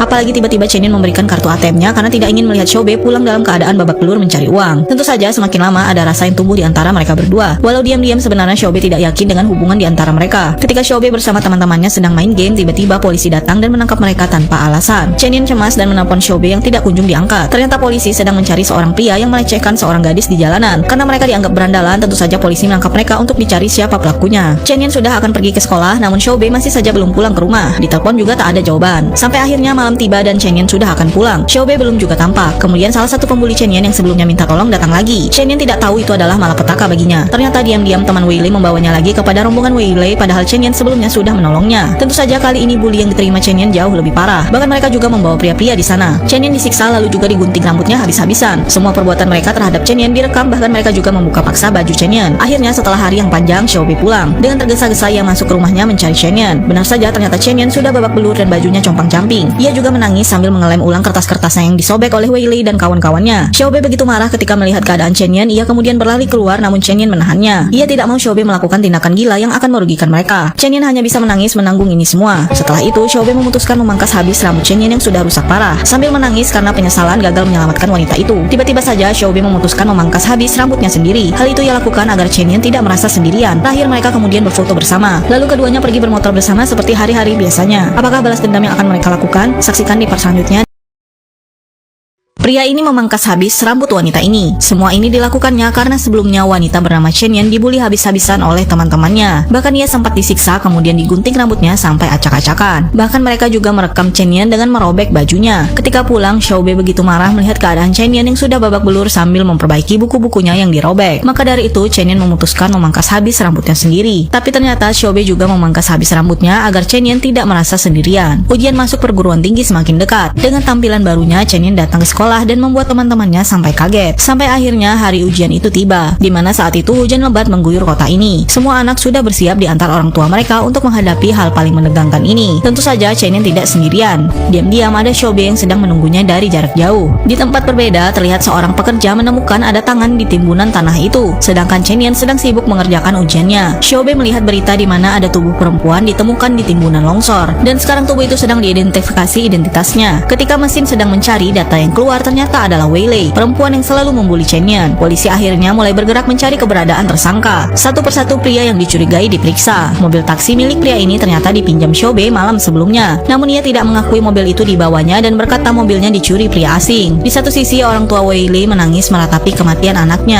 Apalagi tiba-tiba Chen Yan memberikan kartu ATM-nya karena tidak ingin melihat Xiaobei pulang dalam keadaan babak belur mencari uang. Tentu saja semakin lama ada rasa yang tumbuh di antara mereka berdua. Walau diam-diam sebenarnya Xiaobei tidak yakin dengan hubungan di antara mereka. Ketika Xiaobei bersama teman-temannya sedang main game, tiba-tiba polisi datang dan menangkap mereka tanpa alasan. Chen Yan cemas dan menelpon Xiaobei yang tidak kunjung diangkat. Ternyata polisi sedang mencari seorang pria yang melecehkan seorang gadis di jalanan. Karena mereka dianggap berandalan, tentu saja polisi menangkap mereka untuk dicari siapa pelakunya. Chen Yan sudah akan pergi ke sekolah, namun Xiaobei masih saja belum pulang ke rumah. Ditelepon juga tak ada jawaban. Sampai akhirnya malam tiba dan Chen Yan sudah akan pulang. Xiaobei belum juga tampak. Kemudian salah satu pembuli Chen Yan yang sebelumnya minta tolong datang lagi. Chen Yan tidak tahu itu adalah malapetaka baginya. Ternyata diam-diam teman Wei Lei membawanya lagi kepada rombongan Wei Lei, padahal Chen Yan sebelumnya sudah menolongnya. Tentu saja kali ini bully yang diterima Chen Yan jauh lebih parah. Bahkan mereka juga membawa pria-pria di sana. Chen Yan disiksa lalu juga digunting rambutnya habis-habisan. Semua perbuatan mereka terhadap Chen Yan direkam, bahkan mereka juga membuka paksa baju Chen Yan. Akhirnya setelah hari yang panjang, Xiaobei pulang. Dengan tergesa-gesa ia masuk ke rumahnya mencari Chen Yan. Benar saja ternyata Chen Yan sudah babak belur dan bajunya compang-camping. Ia juga menangis sambil mengelem ulang kertas-kertasnya yang disobek oleh Wei Lei dan kawan-kawannya. Xiaobei begitu marah ketika melihat keadaan Chen Yan. Ia kemudian berlari keluar, namun Chen Yan menahannya. Ia tidak mau Xiaobei melakukan tindakan gila yang akan merugikan mereka. Chen Yan hanya bisa menangis menanggung ini semua. Setelah itu Xiaobei memutuskan memangkas habis rambut Chen Yan yang sudah rusak parah. Sambil menangis karena penyesalan gagal menyelamatkan wanita itu. Tiba-tiba saja Xiaobei memutuskan memangkas habis rambutnya sendiri. Hal itu ia lakukan agar Chen Yan tidak merasa sendirian. Terakhir mereka kemudian berfoto bersama. Lalu keduanya pergi bermotor bersama seperti hari-hari biasanya. Apakah balas dendam yang akan mereka lakukan? Saksikan di part selanjutnya. Pria ini memangkas habis rambut wanita ini. Semua ini dilakukannya karena sebelumnya wanita bernama Chen Yan dibully habis-habisan oleh teman-temannya. Bahkan ia sempat disiksa kemudian digunting rambutnya sampai acak-acakan. Bahkan mereka juga merekam Chen Yan dengan merobek bajunya. Ketika pulang, Xiaobei begitu marah melihat keadaan Chen Yan yang sudah babak belur sambil memperbaiki buku-bukunya yang dirobek. Maka dari itu Chen Yan memutuskan memangkas habis rambutnya sendiri. Tapi ternyata Xiaobei juga memangkas habis rambutnya agar Chen Yan tidak merasa sendirian. Ujian masuk perguruan tinggi semakin dekat. Dengan tampilan barunya, Chen Yan datang ke sekolah dan membuat teman-temannya sampai kaget. Sampai akhirnya hari ujian itu tiba, di mana saat itu hujan lebat mengguyur kota ini. Semua anak sudah bersiap di antara orang tua mereka untuk menghadapi hal paling menegangkan ini. Tentu saja Chen Yan tidak sendirian. Diam-diam ada Xiaobei yang sedang menunggunya dari jarak jauh. Di tempat berbeda terlihat seorang pekerja menemukan ada tangan di timbunan tanah itu, sedangkan Chen Yan sedang sibuk mengerjakan ujiannya. Xiaobei melihat berita di mana ada tubuh perempuan ditemukan di timbunan longsor, dan sekarang tubuh itu sedang diidentifikasi identitasnya. Ketika mesin sedang mencari, data yang keluar ternyata adalah Wei Lei, perempuan yang selalu membuli Chen Yan. Polisi akhirnya mulai bergerak mencari keberadaan tersangka. Satu persatu pria yang dicurigai diperiksa. Mobil taksi milik pria ini ternyata dipinjam Xiaobei malam sebelumnya. Namun ia tidak mengakui mobil itu dibawanya dan berkata mobilnya dicuri pria asing. Di satu sisi orang tua Wei Lei menangis meratapi kematian anaknya.